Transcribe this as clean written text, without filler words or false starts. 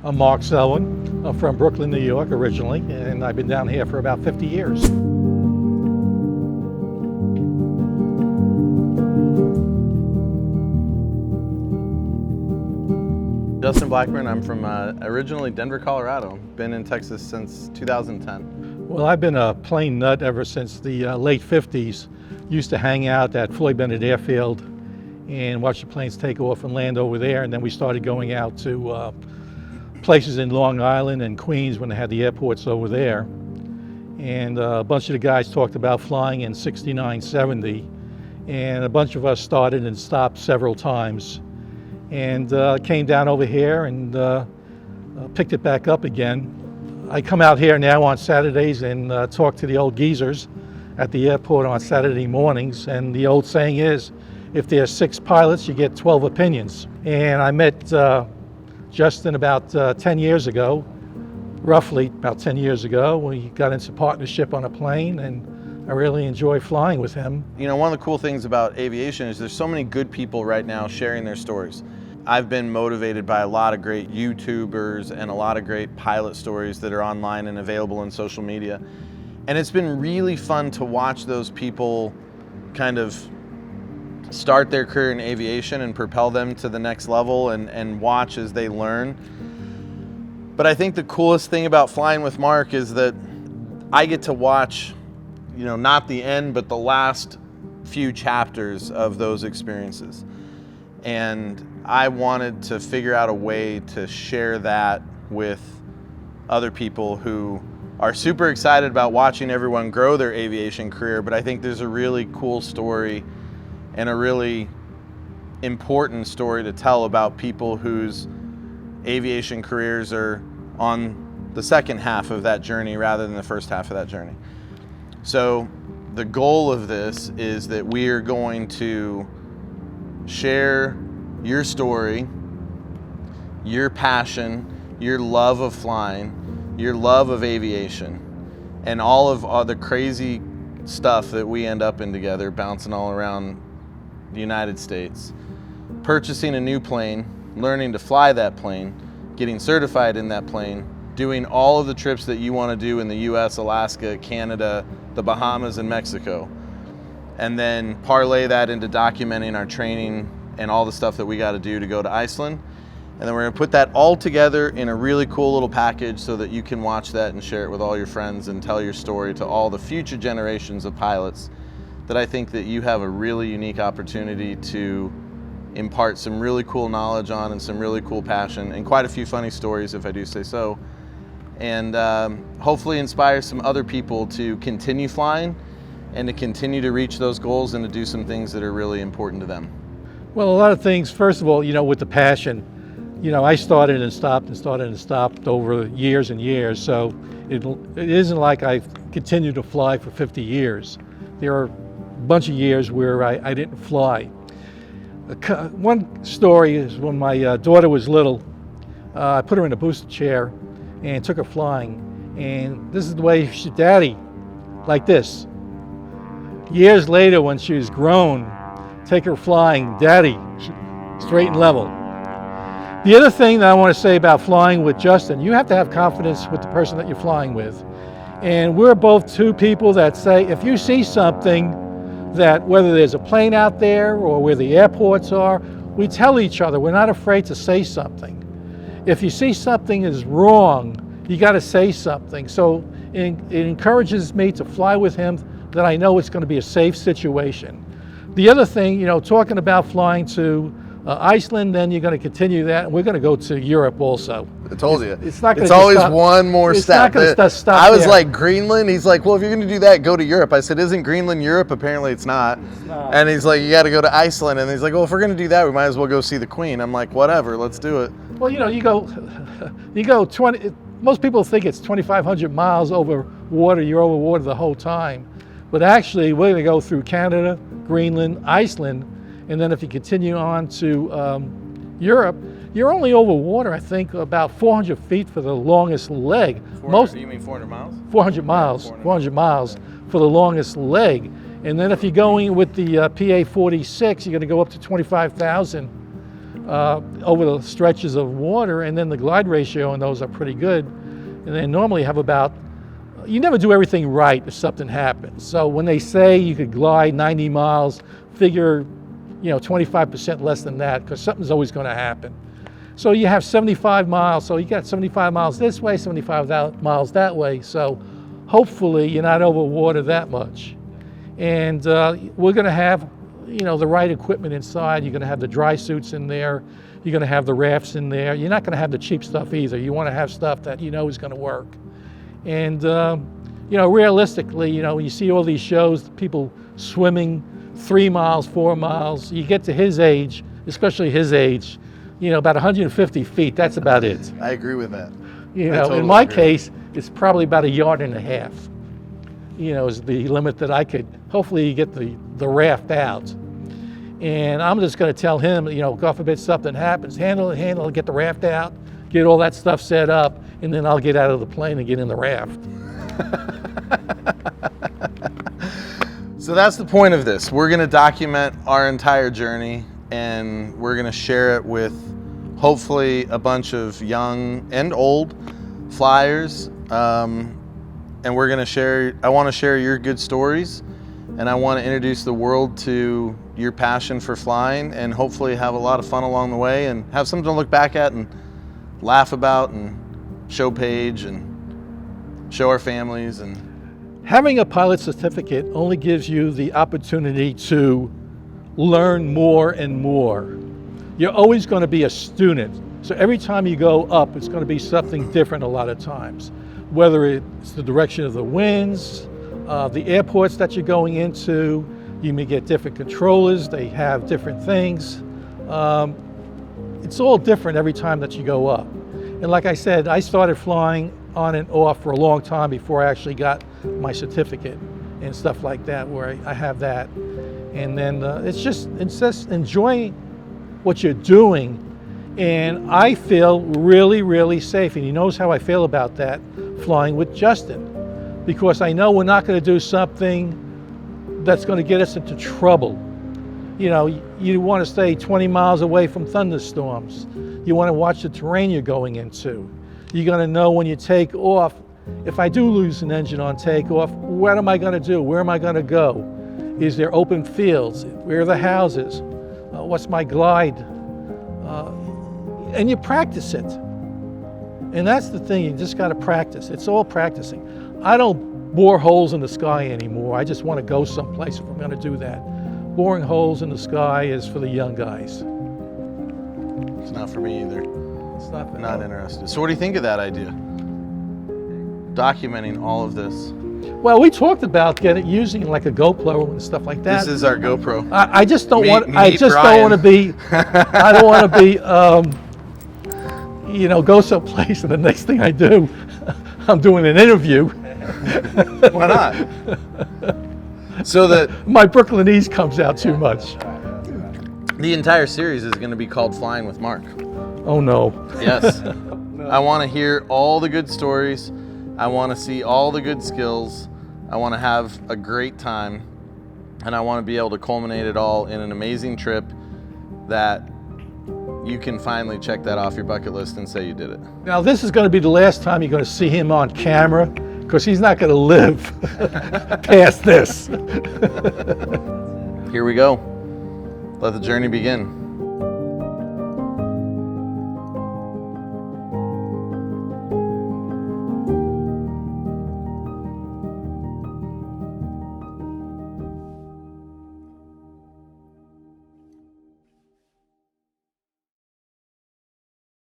I'm Mark Selwyn. I'm from Brooklyn, New York originally, and I've been down here for about 50 years. Justin Blackburn. I'm from originally Denver, Colorado. Been in Texas since 2010. Well, I've been a plane nut ever since the late 50s. Used to hang out at Floyd Bennett Airfield and watch the planes take off and land over there, and then we started going out to places in Long Island and Queens when they had the airports over there. And a bunch of the guys talked about flying in 69, 70, and a bunch of us started and stopped several times. And came down over here and picked it back up again. I come out here now on Saturdays and talk to the old geezers at the airport on Saturday mornings, and the old saying is, if there's 6 pilots, you get 12 opinions. And I met Justin about 10 years ago, roughly about 10 years ago. We got into partnership on a plane, and I really enjoy flying with him. You know, one of the cool things about aviation is there's so many good people right now sharing their stories. I've been motivated by a lot of great YouTubers and a lot of great pilot stories that are online and available on social media. And it's been really fun to watch those people kind of start their career in aviation and propel them to the next level and watch as they learn. But I think the coolest thing about flying with Mark is that I get to watch, you know, not the end, but the last few chapters of those experiences. And I wanted to figure out a way to share that with other people who are super excited about watching everyone grow their aviation career, but I think there's a really cool story and a really important story to tell about people whose aviation careers are on the second half of that journey rather than the first half of that journey. So the goal of this is that we are going to share your story, your passion, your love of flying, your love of aviation, and all of the crazy stuff that we end up in together, bouncing all around the United States. Purchasing a new plane, learning to fly that plane, getting certified in that plane, doing all of the trips that you want to do in the US, Alaska, Canada, the Bahamas, and Mexico. And then parlay that into documenting our training and all the stuff that we got to do to go to Iceland. And then we're going to put that all together in a really cool little package so that you can watch that and share it with all your friends and tell your story to all the future generations of pilots that I think that you have a really unique opportunity to impart some really cool knowledge on and some really cool passion and quite a few funny stories, if I do say so. And hopefully inspire some other people to continue flying and to continue to reach those goals and to do some things that are really important to them. Well, a lot of things, first of all, you know, with the passion, you know, I started and stopped and started and stopped over years and years, so it isn't like I've continued to fly for 50 years. There are a bunch of years where I didn't fly. One story is when my daughter was little, I put her in a booster chair and took her flying, and this is the way she, Daddy, like this. Years later, when she was grown, take her flying, Daddy, straight and level. The other thing that I want to say about flying with Justin, you have to have confidence with the person that you're flying with. And we're both two people that say, if you see something that, whether there's a plane out there or where the airports are, we tell each other, we're not afraid to say something. If you see something is wrong, you got to say something. So it encourages me to fly with him that I know it's going to be a safe situation. The other thing, you know, talking about flying to Iceland, then you're going to continue that, and we're going to go to Europe also. I told you. It's not going It's to always stop. one more It's step. not going to stop I was there. like, Greenland? He's like, well, if you're going to do that, go to Europe. I said, isn't Greenland Europe? Apparently it's not. It's not. And he's like, you got to go to Iceland. And he's like, well, if we're going to do that, we might as well go see the Queen. I'm like, whatever, let's do it. Well, you know, you go 20, most people think it's 2,500 miles over water, you're over water the whole time. But actually, we're going to go through Canada, Greenland, Iceland, and then if you continue on to Europe, you're only over water, I think, about 400 feet for the longest leg. You mean 400 miles? 400 miles, 400 miles for the longest leg. And then if you're going with the PA-46, you're going to go up to 25,000 over the stretches of water, and then the glide ratio on those are pretty good. And they normally have about, you never do everything right if something happens. So when they say you could glide 90 miles, figure 25% less than that, because something's always going to happen. So you have 75 miles, so you got 75 miles this way, 75 miles that way, so hopefully you're not over water that much. And we're going to have the right equipment inside. You're going to have the dry suits in there, you're going to have the rafts in there. You're not going to have the cheap stuff either. You want to have stuff that is going to work. And realistically, when you see all these shows, people swimming 3 miles, 4 miles, you get to his age, especially his age, about 150 feet, that's about it. I agree with that. Totally in my case, it's probably about 1.5 yards, is the limit that I could, hopefully you get the raft out. And I'm just going to tell him, God forbid something happens, handle it, get the raft out, get all that stuff set up, and then I'll get out of the plane and get in the raft. So that's the point of this. We're going to document our entire journey, and we're going to share it with hopefully a bunch of young and old flyers. And we're going to share, I want to share your good stories, and I want to introduce the world to your passion for flying, and hopefully have a lot of fun along the way and have something to look back at and laugh about and show Paige and show our families. And having a pilot certificate only gives you the opportunity to learn more and more. You're always going to be a student. So every time you go up, it's going to be something different a lot of times. Whether it's the direction of the winds, the airports that you're going into, you may get different controllers, they have different things. It's all different every time that you go up. And like I said, I started flying on and off for a long time before I actually got my certificate and stuff like that, where I have that. And then it's just enjoying what you're doing. And I feel really, really safe. And he knows how I feel about that, flying with Justin, because I know we're not going to do something that's going to get us into trouble. You want to stay 20 miles away from thunderstorms. You want to watch the terrain you're going into. You're going to know when you take off, if I do lose an engine on takeoff, what am I going to do? Where am I going to go? Is there open fields? Where are the houses? What's my glide? And you practice it. And that's the thing, you just got to practice. It's all practicing. I don't bore holes in the sky anymore. I just want to go someplace if I'm going to do that. Boring holes in the sky is for the young guys. It's not for me either. It's not Not interested. So what do you think of that idea? Documenting all of this. Well, we talked about using like a GoPro and stuff like that. This is our GoPro. I just don't want. I don't want to be. I don't want to be. Go someplace and the next thing I do, I'm doing an interview. Why not? So that my Brooklynese comes out too much. The entire series is going to be called Flying with Mark. Oh no. Yes. I want to hear all the good stories. I want to see all the good skills. I want to have a great time. And I want to be able to culminate it all in an amazing trip that you can finally check that off your bucket list and say you did it. Now this is going to be the last time you're going to see him on camera, because he's not going to live past this. Here we go. Let the journey begin.